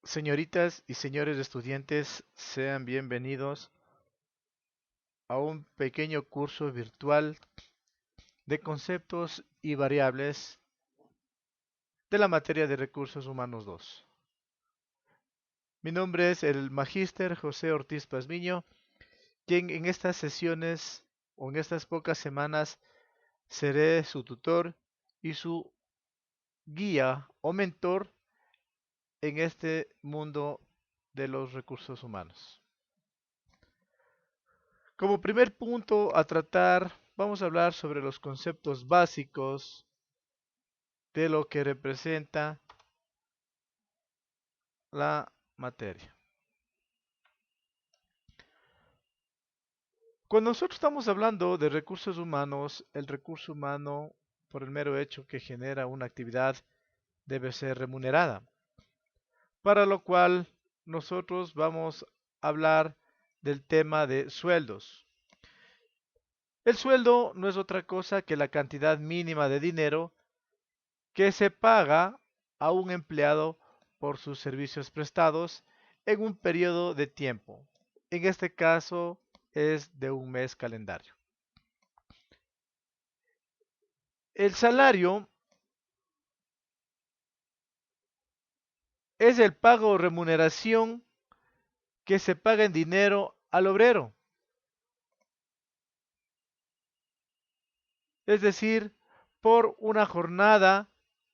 Señoritas y señores estudiantes, sean bienvenidos a un pequeño curso virtual de conceptos y variables de la materia de recursos humanos 2. Mi nombre es el Magíster José Ortiz Pazmiño, quien en estas sesiones o en estas pocas semanas seré su tutor y su guía o mentor en este mundo de los recursos humanos. Como primer punto a tratar, vamos a hablar sobre los conceptos básicos de lo que representa la materia. Cuando nosotros estamos hablando de recursos humanos, el recurso humano, por el mero hecho que genera una actividad, debe ser remunerada, para lo cual nosotros vamos a hablar del tema de sueldos. El sueldo no es otra cosa que la cantidad mínima de dinero que se paga a un empleado por sus servicios prestados en un periodo de tiempo. En este caso es de un mes calendario. El salario es el pago o remuneración que se paga en dinero al obrero, es decir, por una jornada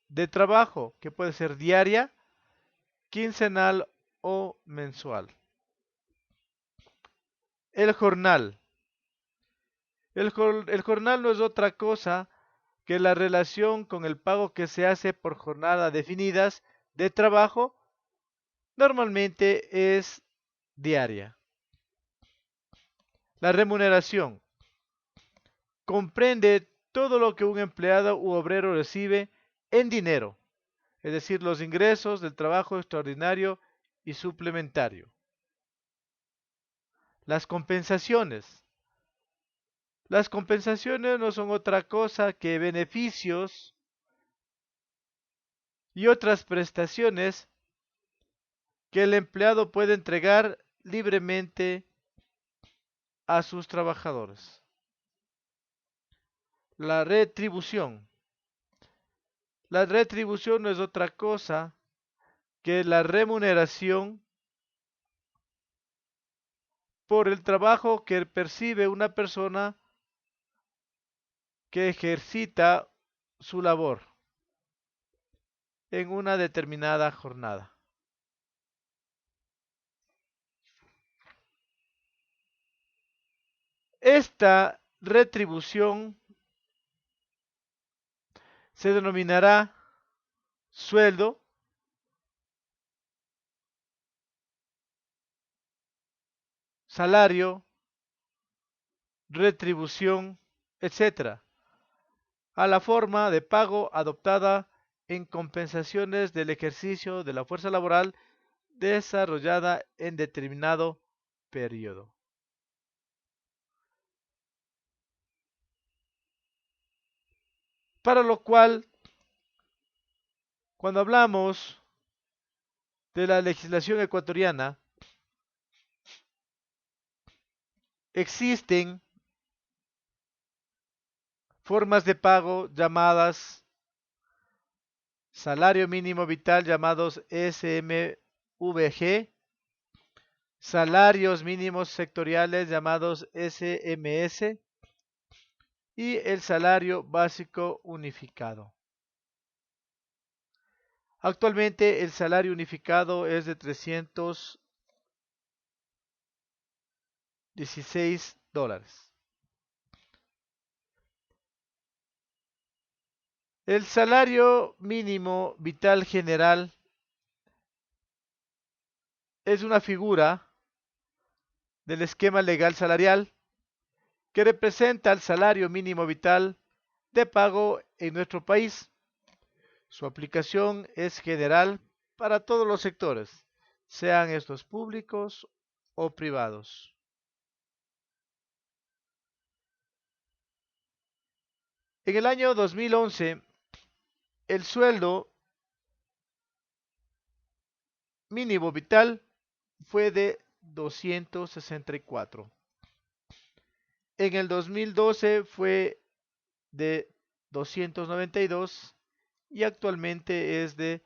de trabajo que puede ser diaria, quincenal o mensual. El jornal. El jornal no es otra cosa que la relación con el pago que se hace por jornada definidas de trabajo normalmente es diaria. La remuneración comprende todo lo que un empleado u obrero recibe en dinero, es decir, los ingresos del trabajo extraordinario y suplementario. Las compensaciones. Las compensaciones no son otra cosa que beneficios y otras prestaciones que el empleado puede entregar libremente a sus trabajadores. La retribución. La retribución no es otra cosa que la remuneración por el trabajo que percibe una persona que ejercita su labor en una determinada jornada. Esta retribución se denominará sueldo, salario, retribución, etcétera, a la forma de pago adoptada en compensaciones del ejercicio de la fuerza laboral desarrollada en determinado periodo. Para lo cual, cuando hablamos de la legislación ecuatoriana, existen formas de pago llamadas salario mínimo vital, llamados SMVG, salarios mínimos sectoriales, llamados SMS, y el salario básico unificado. Actualmente el salario unificado es de $316. El salario mínimo vital general es una figura del esquema legal salarial que representa el salario mínimo vital de pago en nuestro país. Su aplicación es general para todos los sectores, sean estos públicos o privados. En el año 2011, el sueldo mínimo vital fue de 264. En el 2012 fue de 292 y actualmente es de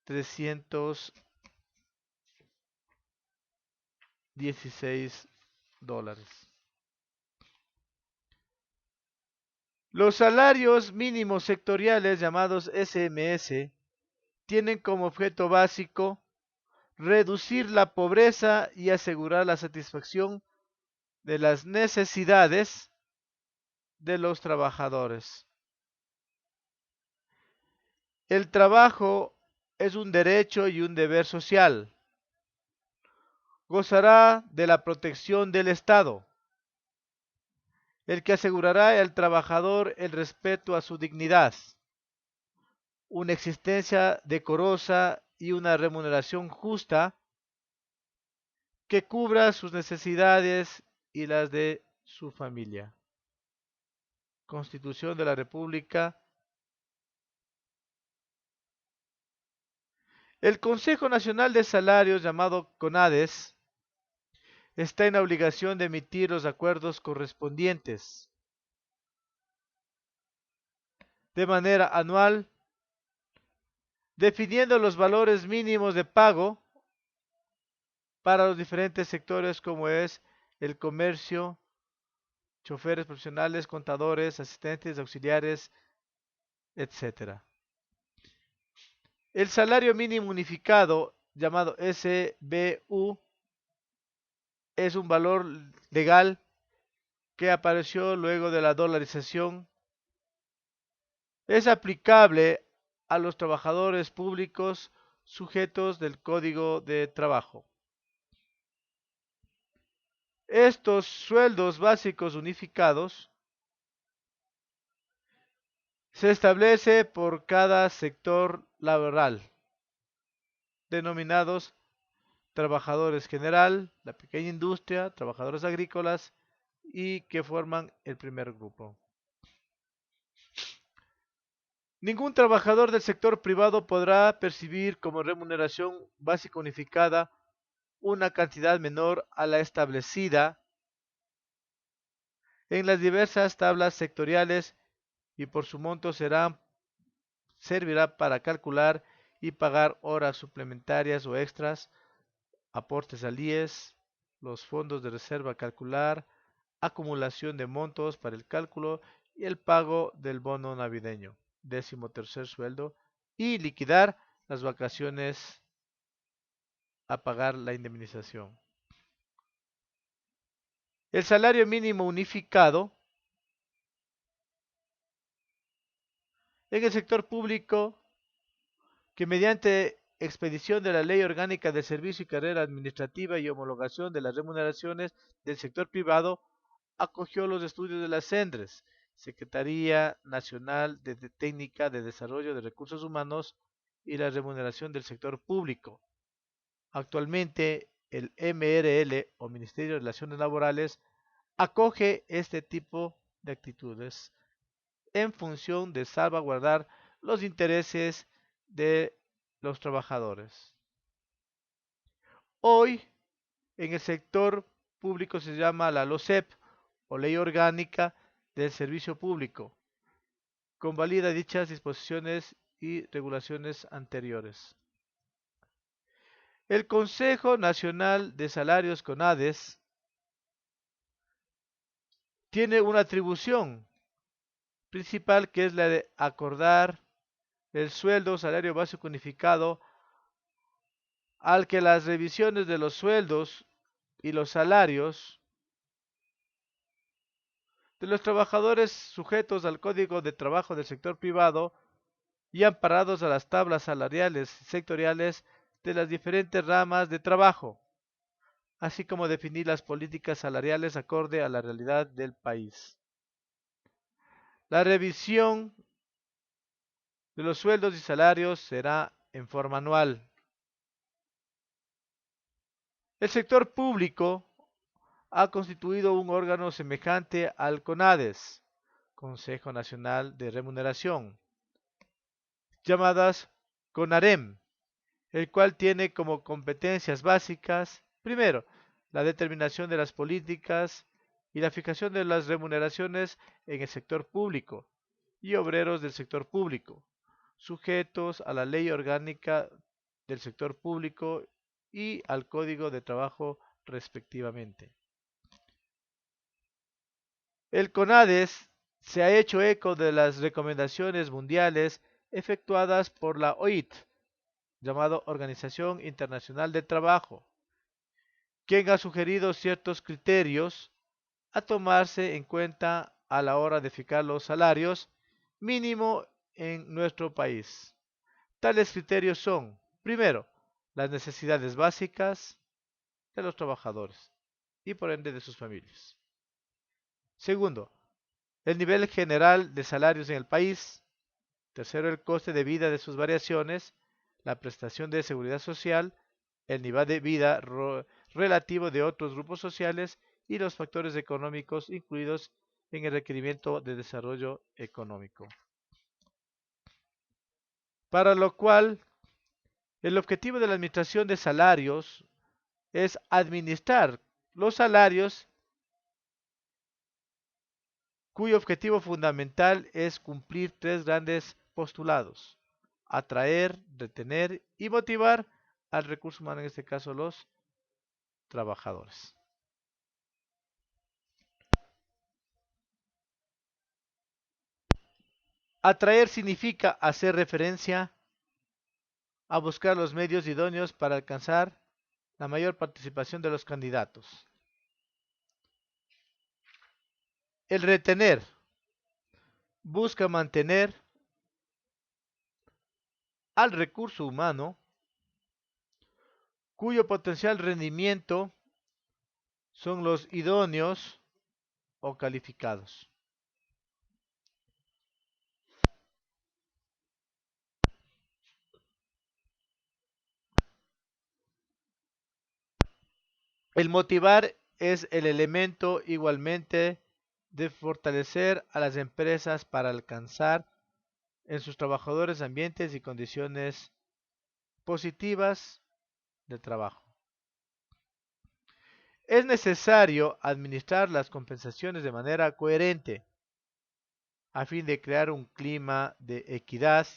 316 dólares. Los salarios mínimos sectoriales, llamados SMS, tienen como objeto básico reducir la pobreza y asegurar la satisfacción de las necesidades de los trabajadores. El trabajo es un derecho y un deber social. Gozará de la protección del Estado, el que asegurará al trabajador el respeto a su dignidad, una existencia decorosa y una remuneración justa que cubra sus necesidades y las de su familia. Constitución de la República. El Consejo Nacional de Salarios, llamado CONADES, está en obligación de emitir los acuerdos correspondientes de manera anual, definiendo los valores mínimos de pago para los diferentes sectores como es el comercio, choferes profesionales, contadores, asistentes, auxiliares, etc. El salario mínimo unificado, llamado SBU, es un valor legal que apareció luego de la dolarización. Es aplicable a los trabajadores públicos sujetos del Código de Trabajo. Estos sueldos básicos unificados se establece por cada sector laboral, denominados trabajadores general, la pequeña industria, trabajadores agrícolas y que forman el primer grupo. Ningún trabajador del sector privado podrá percibir como remuneración básica unificada una cantidad menor a la establecida en las diversas tablas sectoriales y por su monto servirá para calcular y pagar horas suplementarias o extras, aportes al IES, los fondos de reserva a calcular, acumulación de montos para el cálculo y el pago del bono navideño, 13º sueldo, y liquidar las vacaciones a pagar la indemnización. El salario mínimo unificado en el sector público, que mediante expedición de la Ley Orgánica de Servicio y Carrera Administrativa y homologación de las remuneraciones del sector privado, acogió los estudios de la CENDRES, Secretaría Nacional de Técnica de Desarrollo de Recursos Humanos y la remuneración del sector público. Actualmente, el MRL o Ministerio de Relaciones Laborales acoge este tipo de actitudes en función de salvaguardar los intereses de los trabajadores. Hoy, en el sector público se llama la LOSEP o Ley Orgánica del Servicio Público, convalida dichas disposiciones y regulaciones anteriores. El Consejo Nacional de Salarios CONADES tiene una atribución principal que es la de acordar el sueldo salario básico unificado al que las revisiones de los sueldos y los salarios de los trabajadores sujetos al Código de Trabajo del sector privado y amparados a las tablas salariales sectoriales de las diferentes ramas de trabajo, así como definir las políticas salariales acorde a la realidad del país. La revisión de los sueldos y salarios será en forma anual. El sector público ha constituido un órgano semejante al CONADES, Consejo Nacional de Remuneración, llamadas CONAREM, el cual tiene como competencias básicas, primero, la determinación de las políticas y la fijación de las remuneraciones en el sector público y obreros del sector público, sujetos a la ley orgánica del sector público y al Código de Trabajo respectivamente. El CONADES se ha hecho eco de las recomendaciones mundiales efectuadas por la OIT, llamado Organización Internacional del Trabajo, quien ha sugerido ciertos criterios a tomarse en cuenta a la hora de fijar los salarios mínimo en nuestro país. Tales criterios son, primero, las necesidades básicas de los trabajadores y por ende de sus familias. Segundo, el nivel general de salarios en el país. Tercero, el coste de vida de sus variaciones, la prestación de seguridad social, el nivel de vida relativo de otros grupos sociales y los factores económicos incluidos en el requerimiento de desarrollo económico. Para lo cual, el objetivo de la administración de salarios es administrar los salarios cuyo objetivo fundamental es cumplir tres grandes postulados: atraer, retener y motivar al recurso humano, en este caso los trabajadores. Atraer significa hacer referencia a buscar los medios idóneos para alcanzar la mayor participación de los candidatos. El retener busca mantener al recurso humano cuyo potencial rendimiento son los idóneos o calificados. El motivar es el elemento igualmente de fortalecer a las empresas para alcanzar en sus trabajadores ambientes y condiciones positivas de trabajo. Es necesario administrar las compensaciones de manera coherente a fin de crear un clima de equidad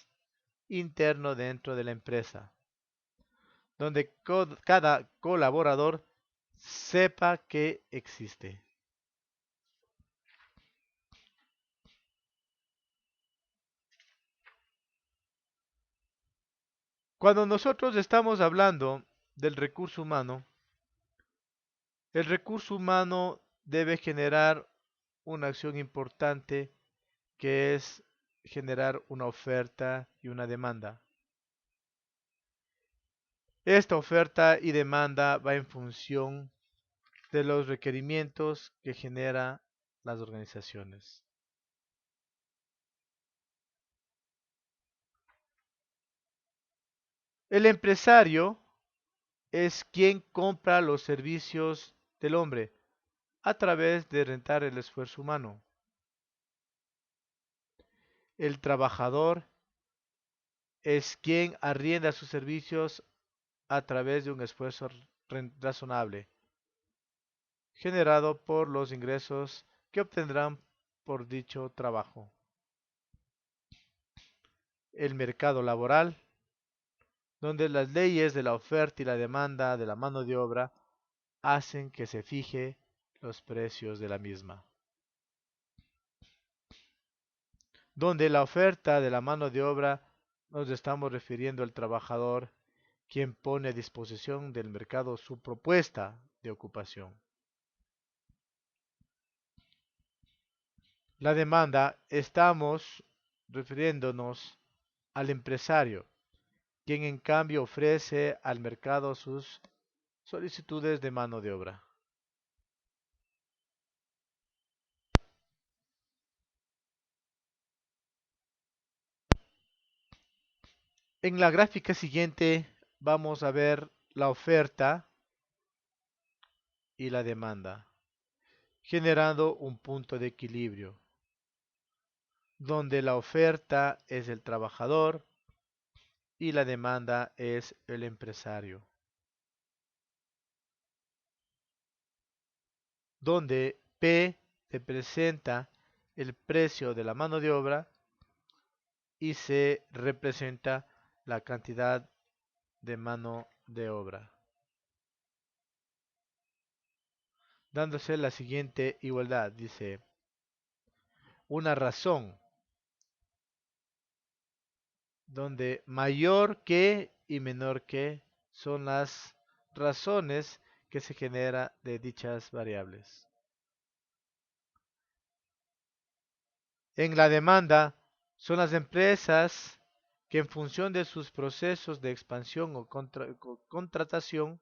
interno dentro de la empresa, donde cada colaborador sepa que existe. Cuando nosotros estamos hablando del recurso humano, el recurso humano debe generar una acción importante, que es generar una oferta y una demanda. Esta oferta y demanda va en función de los requerimientos que generan las organizaciones. El empresario es quien compra los servicios del hombre a través de rentar el esfuerzo humano. El trabajador es quien arrienda sus servicios a través de un esfuerzo razonable, generado por los ingresos que obtendrán por dicho trabajo. El mercado laboral, donde las leyes de la oferta y la demanda de la mano de obra hacen que se fije los precios de la misma. Donde la oferta de la mano de obra nos estamos refiriendo al trabajador, quien pone a disposición del mercado su propuesta de ocupación. La demanda, estamos refiriéndonos al empresario, quien en cambio ofrece al mercado sus solicitudes de mano de obra. En la gráfica siguiente vamos a ver la oferta y la demanda, generando un punto de equilibrio, donde la oferta es el trabajador y la demanda es el empresario, donde P representa el precio de la mano de obra y C representa la cantidad de mano de obra, dándose la siguiente igualdad. Dice, una razón donde mayor que y menor que son las razones que se genera de dichas variables. En la demanda son las empresas que en función de sus procesos de expansión o contratación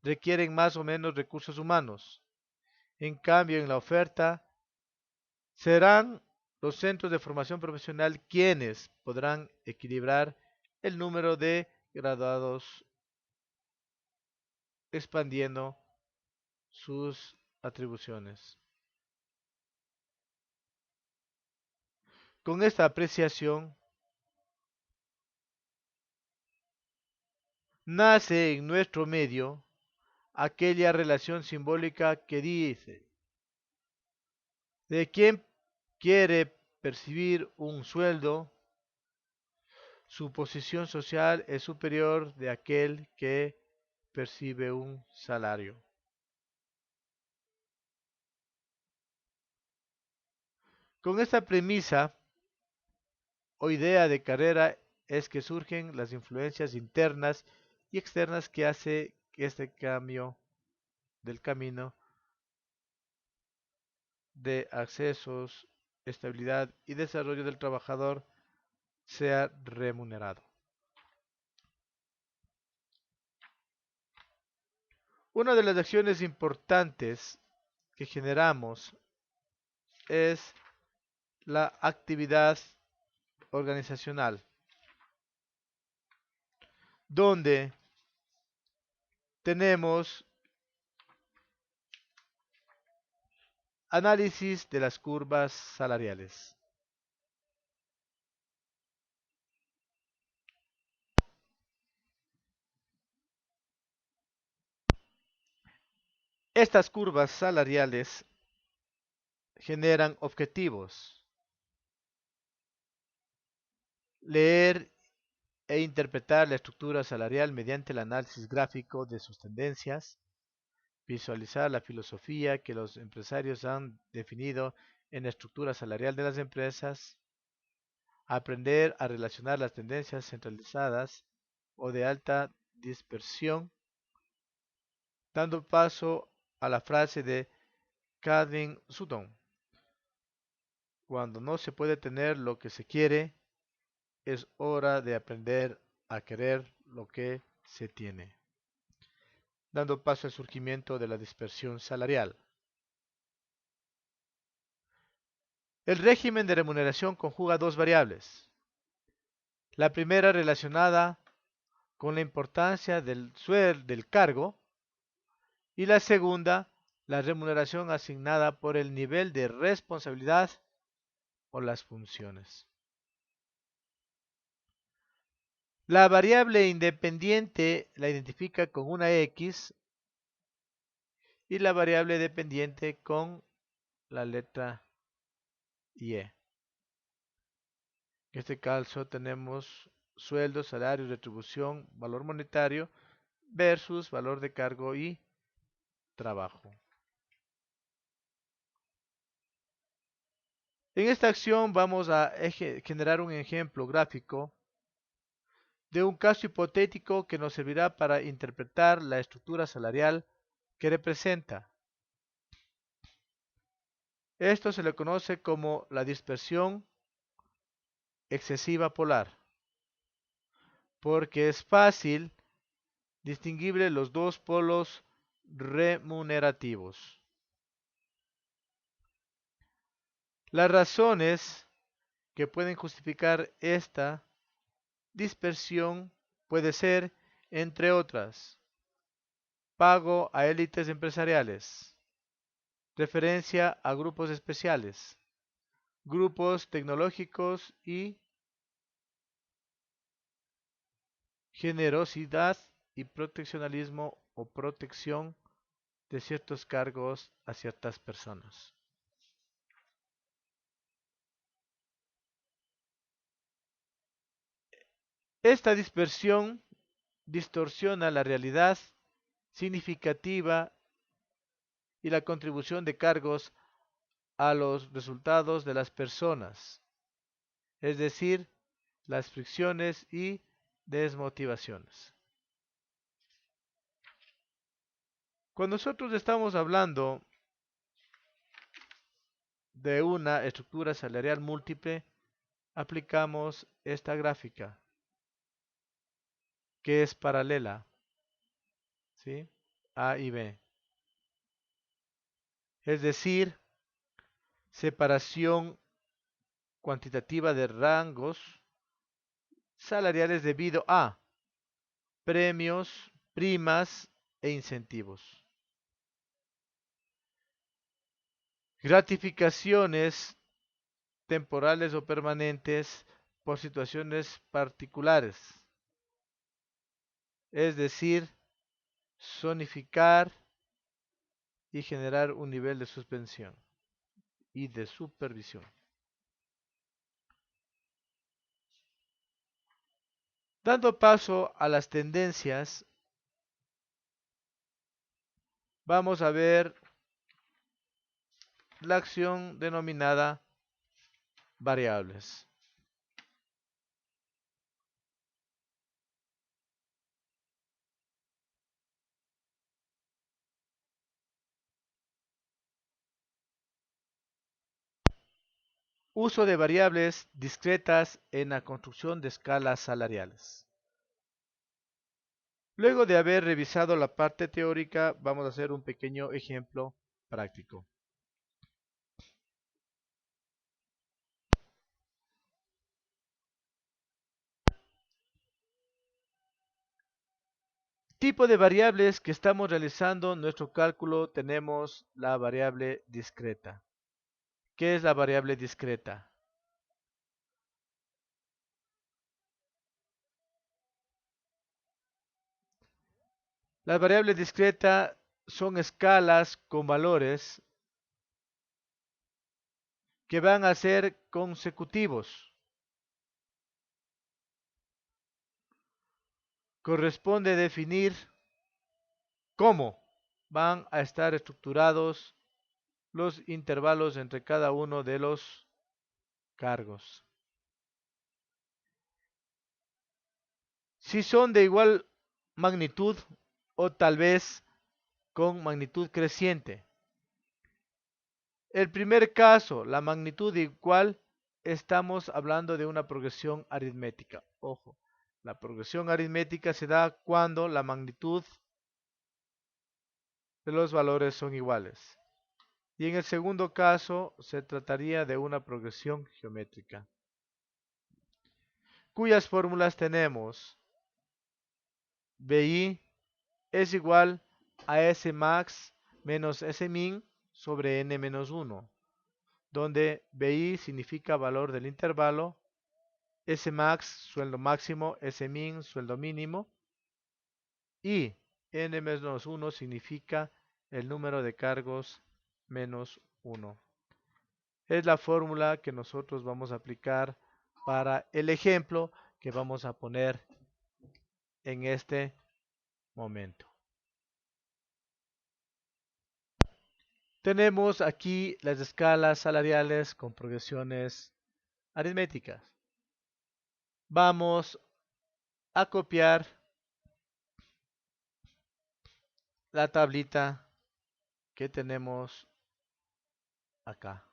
requieren más o menos recursos humanos. En cambio, en la oferta serán los centros de formación profesional quienes podrán equilibrar el número de graduados expandiendo sus atribuciones. Con esta apreciación nace en nuestro medio aquella relación simbólica que dice, de quien quiere percibir un sueldo, su posición social es superior de aquel que percibe un salario. Con esta premisa o idea de carrera es que surgen las influencias internas y externas que hace que este cambio del camino de accesos, estabilidad y desarrollo del trabajador sea remunerado. Una de las acciones importantes que generamos es la actividad organizacional, donde tenemos análisis de las curvas salariales. Estas curvas salariales generan objetivos. Leer e interpretar la estructura salarial mediante el análisis gráfico de sus tendencias, visualizar la filosofía que los empresarios han definido en la estructura salarial de las empresas, aprender a relacionar las tendencias centralizadas o de alta dispersión, dando paso a la frase de Calvin Sutton: cuando no se puede tener lo que se quiere, es hora de aprender a querer lo que se tiene, dando paso al surgimiento de la dispersión salarial. El régimen de remuneración conjuga dos variables. La primera relacionada con la importancia del cargo y la segunda, la remuneración asignada por el nivel de responsabilidad o las funciones. La variable independiente la identifica con una X y la variable dependiente con la letra Y. En este caso tenemos sueldo, salario, retribución, valor monetario versus valor de cargo y trabajo. En esta acción vamos a generar un ejemplo gráfico de un caso hipotético que nos servirá para interpretar la estructura salarial que representa. Esto se le conoce como la dispersión excesiva polar, porque es fácil distinguible los dos polos remunerativos. Las razones que pueden justificar esta dispersión puede ser, entre otras, pago a élites empresariales, referencia a grupos especiales, grupos tecnológicos y generosidad y proteccionalismo o protección de ciertos cargos a ciertas personas. Esta dispersión distorsiona la realidad significativa y la contribución de cargos a los resultados de las personas, es decir, las fricciones y desmotivaciones. Cuando nosotros estamos hablando de una estructura salarial múltiple, aplicamos esta gráfica, que es paralela, ¿sí? A y B. Es decir, separación cuantitativa de rangos salariales debido a premios, primas e incentivos. Gratificaciones temporales o permanentes por situaciones particulares. Es decir, zonificar y generar un nivel de suspensión y de supervisión. Dando paso a las tendencias, vamos a ver la acción denominada variables. Uso de variables discretas en la construcción de escalas salariales. Luego de haber revisado la parte teórica, vamos a hacer un pequeño ejemplo práctico. Tipo de variables que estamos realizando nuestro cálculo, tenemos la variable discreta. ¿Qué es la variable discreta? Las variables discretas son escalas con valores que van a ser consecutivos. Corresponde definir cómo van a estar estructurados los intervalos entre cada uno de los cargos. Si son de igual magnitud o tal vez con magnitud creciente. El primer caso, la magnitud igual, estamos hablando de una progresión aritmética. Ojo, la progresión aritmética se da cuando la magnitud de los valores son iguales. Y en el segundo caso se trataría de una progresión geométrica, cuyas fórmulas tenemos. BI es igual a S max menos S min sobre n menos 1, donde BI significa valor del intervalo, S max sueldo máximo, S min sueldo mínimo, y n menos 1 significa el número de cargos menos 1. Es la fórmula que nosotros vamos a aplicar para el ejemplo que vamos a poner en este momento. Tenemos aquí las escalas salariales con progresiones aritméticas. Vamos a copiar la tablita que tenemos acá.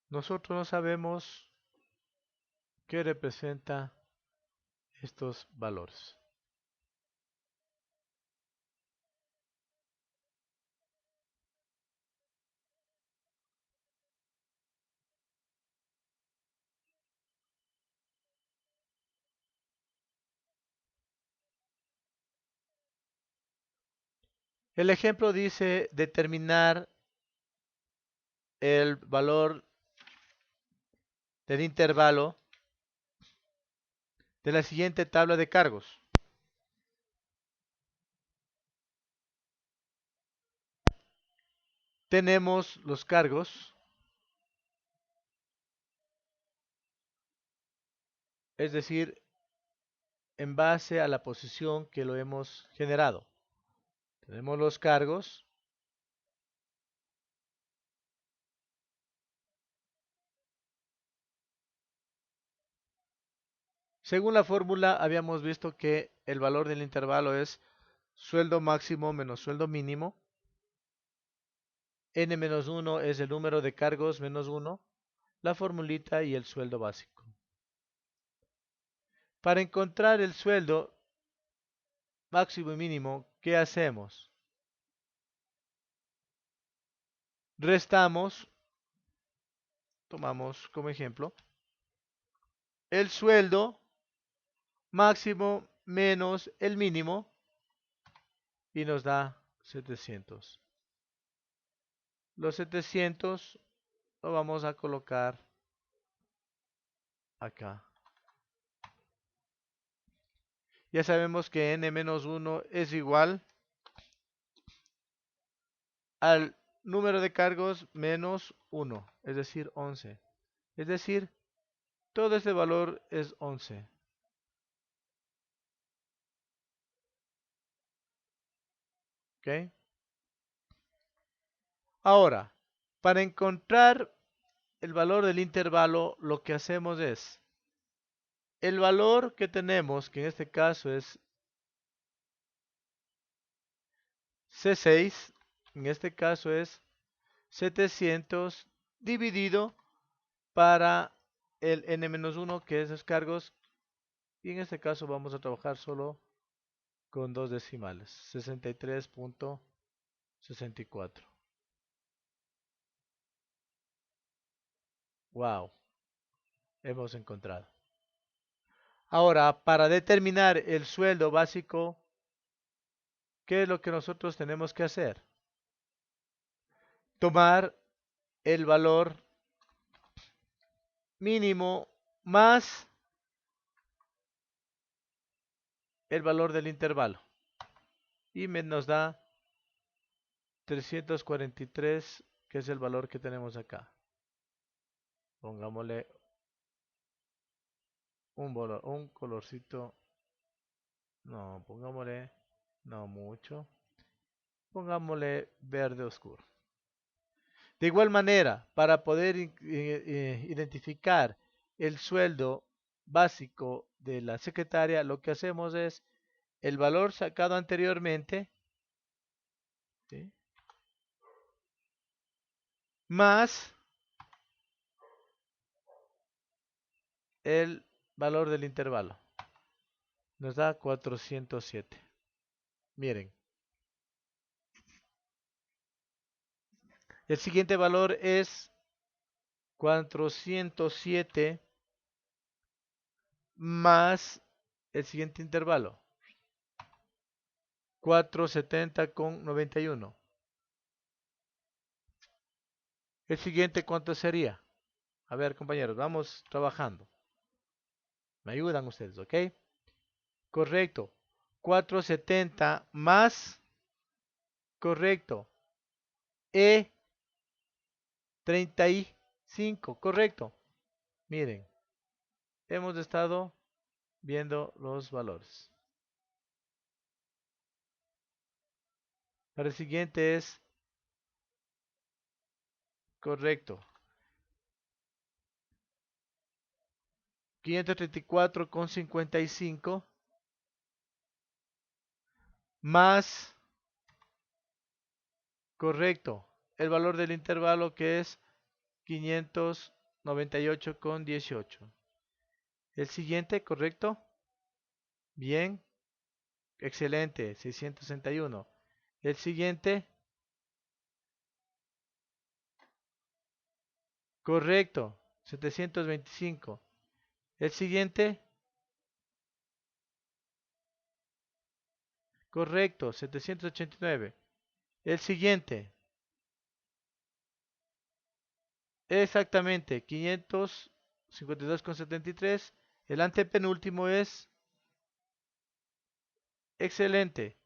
Nosotros no sabemos qué representa estos valores. El ejemplo dice determinar el valor del intervalo de la siguiente tabla de cargos. Tenemos los cargos, es decir, en base a la posición que lo hemos generado. Tenemos los cargos. Según la fórmula, habíamos visto que el valor del intervalo es sueldo máximo menos sueldo mínimo. N-1 es el número de cargos menos 1, la formulita y el sueldo básico. Para encontrar el sueldo máximo y mínimo, ¿qué hacemos? Restamos, tomamos como ejemplo, el sueldo máximo menos el mínimo y nos da 700. Los 700 lo vamos a colocar acá. Ya sabemos que n-1 es igual al número de cargos menos 1, es decir, 11. Es decir, todo este valor es 11. ¿Ok? Ahora, para encontrar el valor del intervalo, lo que hacemos es, el valor que tenemos, que en este caso es C6, en este caso es 700 dividido para el n-1, que es los cargos, y en este caso vamos a trabajar solo con dos decimales, 63.64. Wow, hemos encontrado. Ahora, para determinar el sueldo básico, ¿qué es lo que nosotros tenemos que hacer? Tomar el valor mínimo más el valor del intervalo. Y nos da 343, que es el valor que tenemos acá. Pongámosle un colorcito. No, pongámosle, no mucho. Pongámosle verde oscuro. De igual manera, para poder identificar el sueldo básico de la secretaria, lo que hacemos es el valor sacado anteriormente, ¿sí?, más el valor del intervalo. Nos da 407. Miren, el siguiente valor es 407 más el siguiente intervalo, 470,91. El siguiente, ¿cuánto sería? A ver, compañeros, vamos trabajando. Me ayudan ustedes, ¿ok? Correcto. 470 más, correcto, E35, correcto. Miren, hemos estado viendo los valores. Para el siguiente es correcto. 534,55 más, correcto, el valor del intervalo, que es 598,18. El siguiente, correcto. Bien, excelente, 661. El siguiente, correcto, 725. El siguiente, correcto, 789. El siguiente, Exactamente, 552,73. El antepenúltimo es excelente,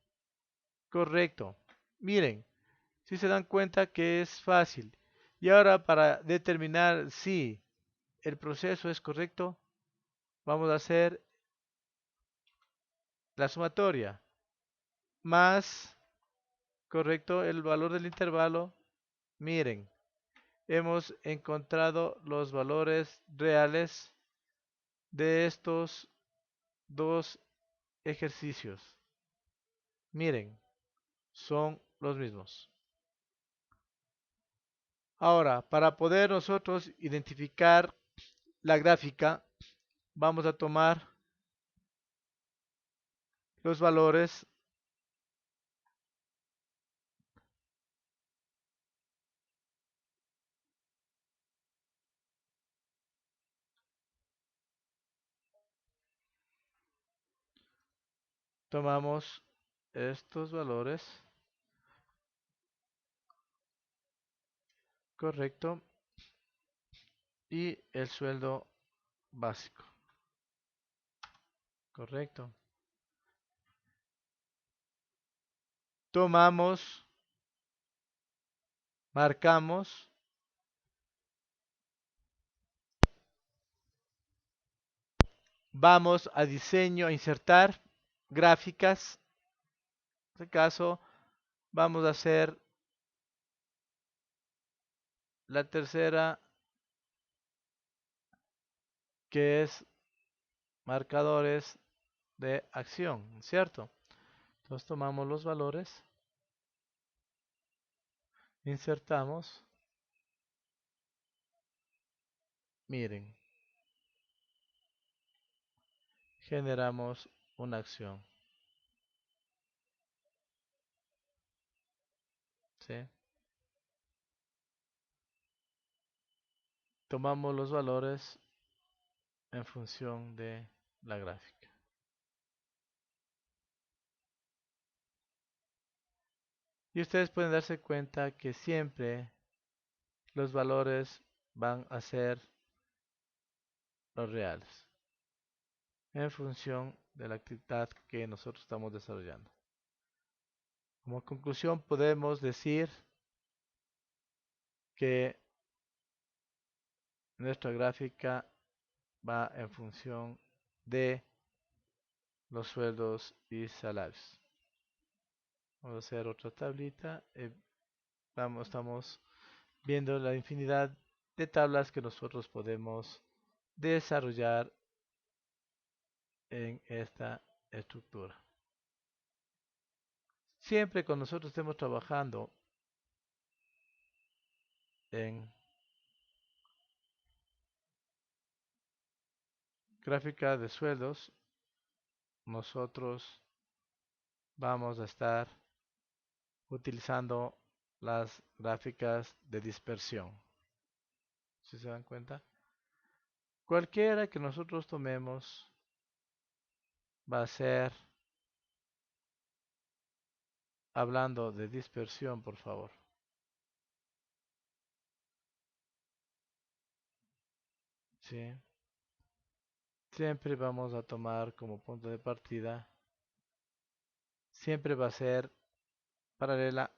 correcto. Miren, si se dan cuenta que es fácil. Y ahora para determinar si el proceso es correcto, vamos a hacer la sumatoria más, correcto, el valor del intervalo. Miren, hemos encontrado los valores reales de estos dos ejercicios. Miren, son los mismos. Ahora, para poder nosotros identificar la gráfica, vamos a tomar los valores tomamos estos valores, correcto, y el sueldo básico, correcto. Tomamos, marcamos, vamos a diseño, a insertar gráficas. En este caso, vamos a hacer la tercera, que es marcadores de acción, ¿cierto? Entonces tomamos los valores, insertamos, miren, generamos una acción, ¿sí? Tomamos los valores en función de la gráfica. Y ustedes pueden darse cuenta que siempre los valores van a ser los reales en función de la actividad que nosotros estamos desarrollando. Como conclusión podemos decir que nuestra gráfica va en función de los sueldos y salarios. Vamos a hacer otra tablita. Estamos viendo la infinidad de tablas que nosotros podemos desarrollar en esta estructura. Siempre cuando nosotros estemos trabajando en gráfica de sueldos, nosotros vamos a estar utilizando las gráficas de dispersión. ¿Si se dan cuenta? Cualquiera que nosotros tomemos va a ser hablando de dispersión, por favor. ¿Sí? Siempre vamos a tomar como punto de partida, siempre va a ser paralela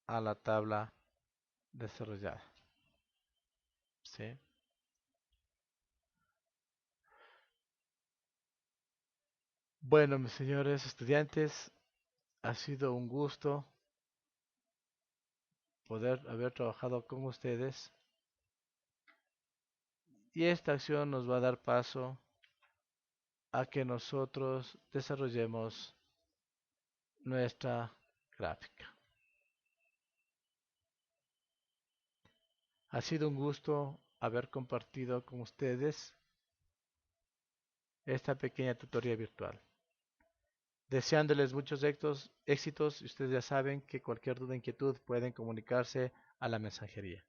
a la tabla desarrollada. ¿Sí? Bueno, mis señores estudiantes, ha sido un gusto poder haber trabajado con ustedes y esta acción nos va a dar paso a que nosotros desarrollemos nuestra gráfica. Ha sido un gusto haber compartido con ustedes esta pequeña tutoría virtual. Deseándoles muchos éxitos, y ustedes ya saben que cualquier duda o inquietud pueden comunicarse a la mensajería.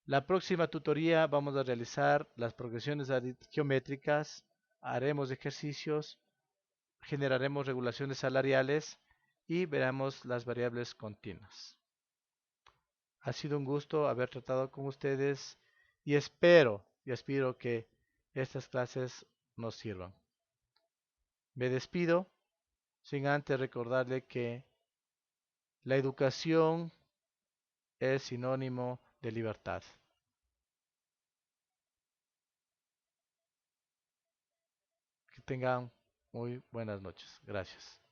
La próxima tutoría vamos a realizar las progresiones geométricas, haremos ejercicios, generaremos regulaciones salariales y veremos las variables continuas. Ha sido un gusto haber tratado con ustedes y espero y aspiro que estas clases nos sirvan. Me despido sin antes recordarle que la educación es sinónimo de libertad. Que tengan muy buenas noches. Gracias.